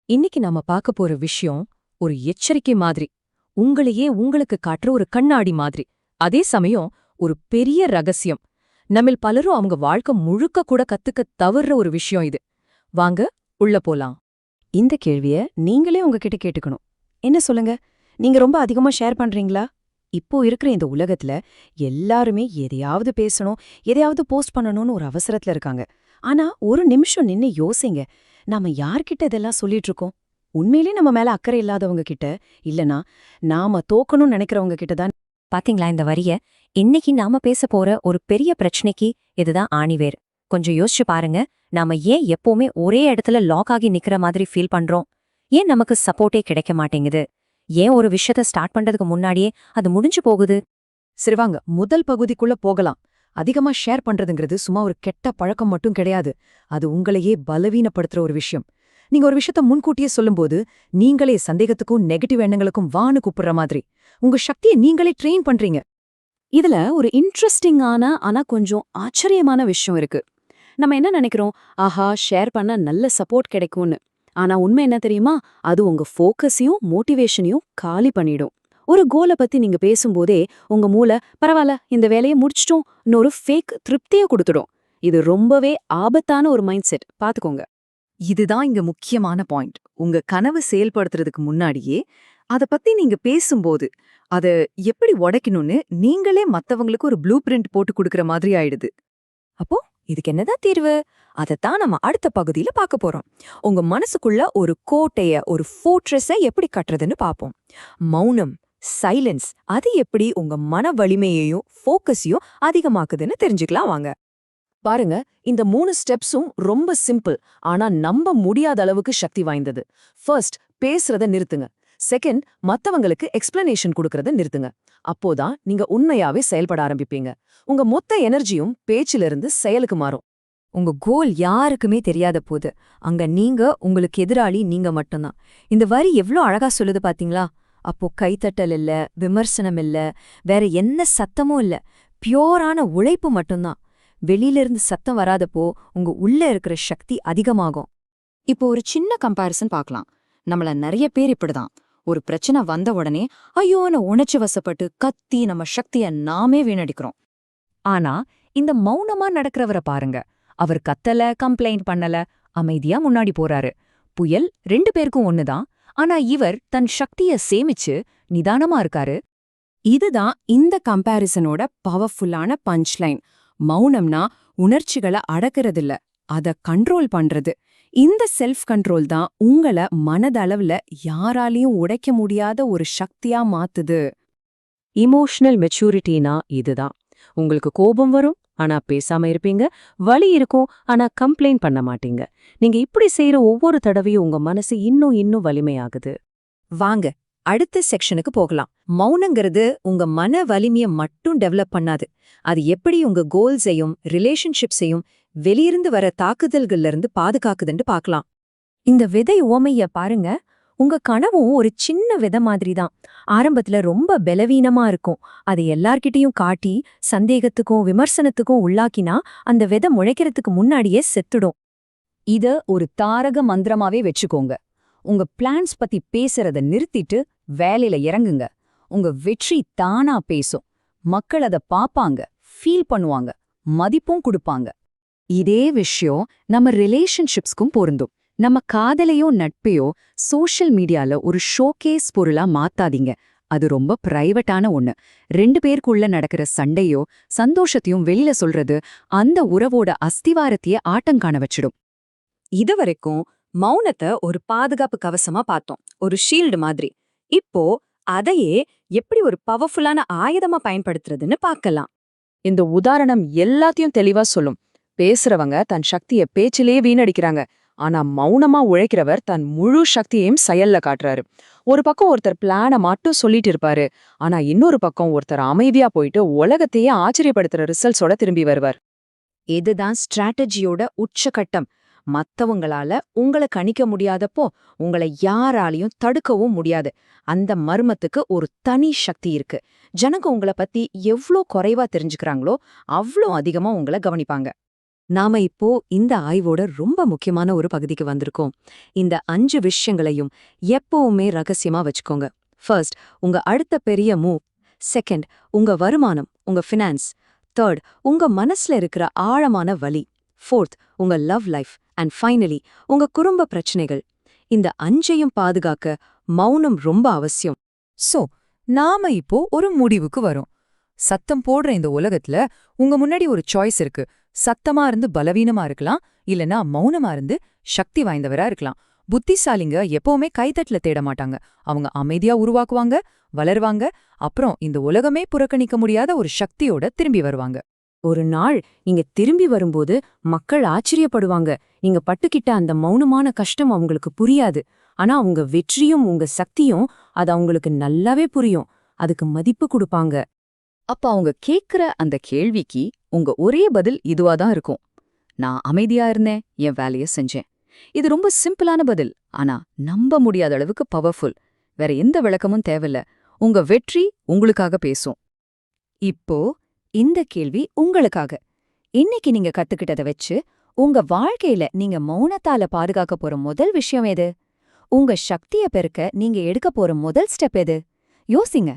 இன்னைக்கு நாம பார்க்க போற விஷயம் ஒரு எச்சரிக்கை மாதிரி, உங்களையே உங்களுக்கு காட்டுற ஒரு கண்ணாடி மாதிரி. அதே சமயம் ஒரு பெரிய ரகசியம். நம்மில் பலரும் அவங்க வாழ்க்கை முழுக்க கூட கத்துக்க தவறுற ஒரு விஷயம் இது. வாங்க உள்ள போலாம். இந்த கேள்விய நீங்களே உங்ககிட்ட கேட்டுக்கணும். என்ன சொல்லுங்க, நீங்க ரொம்ப அதிகமா ஷேர் பண்றீங்களா? இப்போ இருக்கிற இந்த உலகத்துல எல்லாருமே எதையாவது பேசணும், எதையாவது போஸ்ட் பண்ணணும்னு ஒரு அவசரத்துல இருக்காங்க. ஆனா ஒரு நிமிஷம் நின்னு யோசிங்க, நாம யார்கிட்ட இதெல்லாம் சொல்லிட்டு இருக்கோம்? உண்மையிலே நம்ம மேல அக்கறை இல்லாதவங்க கிட்ட, இல்லனா நாம தோக்கணும்னு நினைக்கிறவங்க கிட்ட தான். பாத்தீங்களா இந்த வரிய? இன்னைக்கு நாம பேச போற ஒரு பெரிய பிரச்சனைக்கு இதுதான் ஆணிவேர். கொஞ்சம் யோசிச்சு பாருங்க, நாம ஏன் எப்பவுமே ஒரே இடத்துல லாக் ஆகி நிக்கிற மாதிரி ஃபீல் பண்றோம்? ஏன் நமக்கு சப்போர்ட்டே கிடைக்க மாட்டேங்குது? ஏன் ஒரு விஷயத்த ஸ்டார்ட் பண்றதுக்கு முன்னாடியே அது முடிஞ்சு போகுது? சரிவாங்க, முதல் பகுதிக்குள்ள போகலாம். அதிகமா ஷேர் பண்றதுங்கிறது சும்மா ஒரு கெட்ட பழக்கம் மட்டும் கிடையாது. அது உங்களையே பலவீனப்படுத்துற ஒரு விஷயம். நீங்க ஒரு விஷயத்த முன்கூட்டியே சொல்லும்போது, நீங்களே சந்தேகத்துக்கும் நெகட்டிவ் எண்ணங்களுக்கும் வான்னு கூப்பிடுற மாதிரி. உங்க சக்தியை நீங்களே ட்ரெயின் பண்றீங்க. இதுல ஒரு இன்ட்ரெஸ்டிங்கான ஆனா கொஞ்சம் ஆச்சரியமான விஷயம் இருக்கு. நம்ம என்ன நினைக்கிறோம், ஆஹா ஷேர் பண்ண நல்ல சப்போர்ட் கிடைக்கும்னு. ஆனா உண்மை என்ன தெரியுமா? அது உங்க ஃபோக்கஸையும் மோட்டிவேஷனையும் காலி பண்ணிடும். ஒரு கோலை பத்தி நீங்க பேசும்போதே உங்க மூளை பரவாயில்ல இந்த வேலையை முடிச்சிட்டோம்னு ஒரு ஃபேக் திருப்தியை கொடுத்துடும். இது ரொம்பவே ஆபத்தான ஒரு மைண்ட் செட், பாத்துக்கோங்க. இதுதான் இங்க முக்கியமான பாயிண்ட். உங்க கனவு செயல்படுத்துறதுக்கு முன்னாடியே அத பத்தி நீங்க பேசும்போது, அத எப்படி உடைக்கணும்னு நீங்களே மத்தவங்களுக்கு ஒரு ப்ளூ பிரிண்ட் போட்டு குடுக்கற மாதிரி ஆயிடுது. அப்போ இதுக்கு என்னதான் தீர்வு? அதைத்தான் நம்ம அடுத்த பகுதியில பார்க்க போறோம். உங்க மனசுக்குள்ள ஒரு கோட்டைய, ஒரு ஃபோர்ட்ரெஸை எப்படி கட்டுறதுன்னு பார்ப்போம். மௌனம், சைலன்ஸ், அது எப்படி உங்க மன வலிமையையும் ஃபோக்கஸையும் அதிகமாக்குதுன்னு தெரிஞ்சுக்கலாம் வாங்க. பாருங்க, இந்த 3 ஸ்டெப்ஸும் ரொம்ப சிம்பிள், ஆனா நம்ப முடியாத அளவுக்கு சக்தி வாய்ந்தது. ஃபர்ஸ்ட், பேசுறத நிறுத்துங்க. செகண்ட், மத்தவங்களுக்கு எக்ஸ்பிளனேஷன் கொடுக்கறத நிறுத்துங்க. அப்போதான் நீங்க உண்மையாவே செயல்பட ஆரம்பிப்பீங்க. உங்க மொத்த எனர்ஜியும் பேச்சிலிருந்து செயலுக்கு மாறும். உங்க கோல் யாருக்குமே தெரியாத போது அங்க நீங்க உங்களுக்கு எதிராளி நீங்க மட்டும்தான். இந்த வரி எவ்ளோ அழகா சொல்லுது பாத்தீங்களா? அப்போ கைத்தட்டல் இல்ல, விமர்சனம் இல்ல, வேற என்ன சத்தமும் இல்ல, பியோரான உழைப்பு மட்டும்தான். வெளியிலிருந்து சத்தம் வராதப்போ உங்க உள்ள இருக்கிற சக்தி அதிகமாகும். இப்போ ஒரு சின்ன கம்பேரிசன் பார்க்கலாம். நம்மள நிறைய பேர் இப்படிதான். ஒரு பிரச்சனை வந்த உடனே ஐயோன்னு உணர்ச்சி வசப்பட்டு கத்தி நம்ம சக்திய நாமே வீணடிக்கிறோம். ஆனா இந்த மௌனமா நடக்கிறவரை பாருங்க. அவர் கத்தல, கம்ப்ளைண்ட் பண்ணல, அமைதியா முன்னாடி போறாரு. புயல் 2 பேருக்கும் ஒண்ணுதான். ஆனா இவர் தன் சக்திய சேமிச்சு நிதானமா இருக்காரு. இதுதான் இந்த கம்பேரிசனோட பவர்ஃபுல்லான பஞ்ச்லைன். மௌனம்னா உணர்ச்சிகளை அடக்கிறதில்ல, அத கண்ட்ரோல் பண்றது. இந்த செல்ஃப் கண்ட்ரோல் தான் உங்கள மனதளவுல யாராலையும் உடைக்க முடியாத ஒரு சக்தியா மாத்துது. இமோஷனல் மெச்சூரிட்டினா இதுதான். உங்களுக்கு கோபம் வரும், ஆனா பேசாம இருப்பீங்க. வலி இருக்கும், ஆனா கம்ப்ளைண்ட் பண்ண மாட்டீங்க. நீங்க இப்படி செய்யற ஒவ்வொரு தடவையும் உங்க மனசு இன்னும் இன்னும் வலிமையாகுது. வாங்க அடுத்த செக்ஷனுக்கு போகலாம். மௌனங்கிறது உங்க மன வலிமையை மட்டும் டெவலப் பண்ணாது. அது எப்படி உங்க கோல்ஸையும் ரிலேஷன்ஷிப்ஸையும் வெளியிருந்து வர தாக்குதல்கள்ல இருந்து பாதுகாக்குதுன்னு பார்க்கலாம். இந்த விதை உவமைய பாருங்க. உங்க கனவும் ஒரு சின்ன விதை மாதிரி தான். ஆரம்பத்துல ரொம்ப பலவீனமா இருக்கும். அதை எல்லார்கிட்டயும் காட்டி சந்தேகத்துக்கும் விமர்சனத்துக்கும் உள்ளாக்கினா அந்த விதை முளைக்கிறதுக்கு முன்னாடியே செத்துடும். இத ஒரு தாரக மந்திரமாவே வச்சுக்கோங்க. உங்க பிளான்ஸ் பத்தி பேசுறத நிறுத்திட்டு வேலையில இறங்குங்க. உங்க வெற்றி தானா பேசும். மக்கள் அத பாப்பாங்க, ஃபீல் பண்ணுவாங்க, மதிப்பும் கொடுப்பாங்க. இதே விஷயம் நம்ம ரிலேஷன்ஷிப்ஸ்க்கும் பொருந்தும். நம்ம காதலையோ நட்பையோ சோஷியல் மீடியால ஒரு ஷோகேஸ் பொருளா மாத்தாதீங்க. அது ரொம்ப பிரைவேட்டான ஒண்ணு. 2 பேருக்குள்ள நடக்கிற சண்டையோ சந்தோஷத்தையும் வெளியில சொல்றது அந்த உறவோட அஸ்திவாரத்தையே ஆட்டங்காண வச்சிடும். இதுவரைக்கும் மௌனத்தை ஒரு பாதுகாப்பு கவசமா பார்த்தோம், ஒரு ஷீல்டு மாதிரி. இப்போ அதையே எப்படி ஒரு பவர்ஃபுல்லான ஆயுதமா பயன்படுத்துறதுன்னு பார்க்கலாம். இந்த உதாரணம் எல்லாத்தையும் தெளிவா சொல்லும். பேசுறவங்க தன் சக்திய பேச்சிலேயே வீணடிக்கிறாங்க. ஆனா மௌனமா உழைக்கிறவர் தன் முழு சக்தியையும் செயல்ல காட்டுறாரு. ஒரு பக்கம் ஒருத்தர் பிளான மட்டும் சொல்லிட்டு இருப்பாரு. ஆனா இன்னொரு பக்கம் ஒருத்தர் அமைதியா போயிட்டு உலகத்தையே ஆச்சரியப்படுத்துற ரிசல்ட்ஸோட திரும்பி வருவார். இதுதான் ஸ்ட்ராட்டஜியோட உச்சகட்டம். மத்தவங்களால உங்களை கணிக்க முடியாதப்போ உங்களை யாராலையும் தடுக்கவும் முடியாது. அந்த மர்மத்துக்கு ஒரு தனி சக்தி இருக்கு. ஜனங்க உங்களை பத்தி எவ்ளோ குறைவா தெரிஞ்சுக்கிறாங்களோ அவ்ளோ அதிகமா உங்களை கவனிப்பாங்க. நாம இப்போ இந்த ஆய்வோட ரொம்ப முக்கியமான ஒரு பகுதிக்கு வந்திருக்கோம். இந்த 5 விஷயங்களையும் எப்பவுமே ரகசியமா வச்சுக்கோங்க. ஃபர்ஸ்ட், உங்க அடுத்த பெரிய மூவ். செகண்ட், உங்க வருமானம், உங்க ஃபினான்ஸ். தேர்ட், உங்க மனசுல இருக்கிற ஆழமான வலி. ஃபோர்த், உங்க லவ் லைஃப். அண்ட் ஃபைனலி, உங்க குடும்ப பிரச்சனைகள். இந்த 5ஐயும் பாதுகாக்க மௌனம் ரொம்ப அவசியம். சோ நாம இப்போ ஒரு முடிவுக்கு வரோம். சத்தம் போடுற இந்த உலகத்துல உங்க முன்னாடி ஒரு சாய்ஸ் இருக்கு. சத்தமா இருந்து பலவீனமா இருக்கலாம், இல்லனா மௌனமா இருந்து சக்தி வாய்ந்தவரா இருக்கலாம். புத்திசாலிங்க எப்பவுமே கைத்தட்டல தேட மாட்டாங்க. அவங்க அமைதியா உருவாக்குவாங்க, வளருவாங்க, அப்புறம் இந்த உலகமே புறக்கணிக்க முடியாத ஒரு சக்தியோட திரும்பி வருவாங்க. ஒரு நாள் நீங்க திரும்பி வரும்போது மக்கள் ஆச்சரியப்படுவாங்க. நீங்க பட்டுக்கிட்ட அந்த மௌனமான கஷ்டம் அவங்களுக்கு புரியாது. ஆனா உங்க வெற்றியும் உங்க சக்தியும் அது அவங்களுக்கு நல்லாவே புரியும். அதுக்கு மதிப்பு கொடுப்பாங்க. அப்ப அவங்க கேக்குற அந்த கேள்விக்கு உங்க ஒரே பதில் இதுவாதான் இருக்கும். நான் அமைதியா இருந்தேன், என் வேலைய செஞ்சேன். இது ரொம்ப சிம்பிளான பதில், ஆனா நம்ப முடியாத அளவுக்கு பவர்ஃபுல். வேற எந்த விளக்கமும் தேவையில்ல. உங்க வெற்றி உங்களுக்காக பேசும். இப்போ இந்த கேள்வி உங்களுக்காக. இன்னைக்கு நீங்க கத்துக்கிட்டத வச்சு உங்க வாழ்க்கையில நீங்க மௌனத்தால பாதுகாக்க போற முதல் விஷயம் எது? உங்க சக்திய பெருக்க நீங்க எடுக்க போற முதல் ஸ்டெப் எது? யோசிங்க.